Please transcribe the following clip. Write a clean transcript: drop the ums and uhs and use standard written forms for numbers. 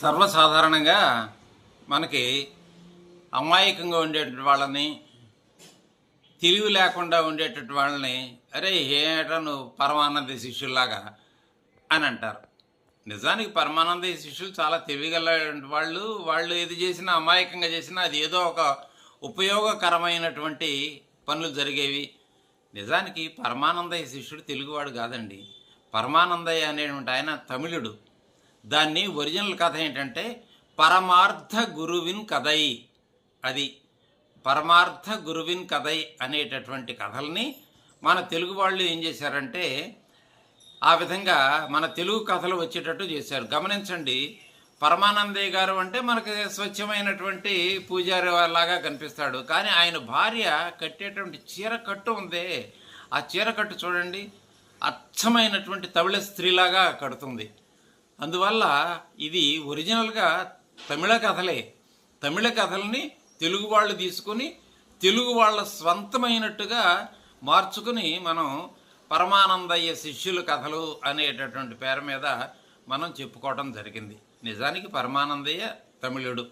సర్వసాధారణంగా మనకి అమాయకంగా ఉండేటువంటి వాళ్ళని, తెలివి లేకుండా ఉండేటటువంటి వాళ్ళని అరే ఏటా నువ్వు పరమానంద శిష్యుల్లాగా అని అంటారు. నిజానికి పరమానంద శిష్యులు చాలా తెలివిగల వాళ్ళు. వాళ్ళు ఏది చేసినా అమాయకంగా చేసినా అది ఏదో ఒక ఉపయోగకరమైనటువంటి పనులు జరిగేవి. నిజానికి పరమానందయ్య శిష్యుడు తెలుగువాడు కాదండి. పరమానందయ్య అనేటువంటి ఆయన తమిళుడు. దాన్ని ఒరిజినల్ కథ ఏంటంటే పరమార్థ గురువిన్ కథై. అది పరమార్థ గురువిన్ కథై అనేటటువంటి కథల్ని మన తెలుగు వాళ్ళు ఏం చేశారంటే ఆ విధంగా మన తెలుగు కథలు వచ్చేటట్టు చేశారు. గమనించండి, పరమానందయ్య గారు అంటే మనకి స్వచ్ఛమైనటువంటి పూజారి లాగా కనిపిస్తాడు. కానీ ఆయన భార్య కట్టేటువంటి చీరకట్టు ఉందే, ఆ చీరకట్టు చూడండి, అచ్చమైనటువంటి తమిళ స్త్రీలాగా కడుతుంది. అందువల్ల ఇది ఒరిజినల్గా తమిళ కథలే. తమిళ కథల్ని తెలుగు వాళ్ళు తీసుకుని తెలుగు వాళ్ళ స్వంతమైనట్టుగా మార్చుకుని మనం పరమానందయ్య శిష్యుల కథలు అనేటటువంటి పేరు మీద మనం చెప్పుకోవడం జరిగింది. నిజానికి పరమానందయ్య తమిళుడు.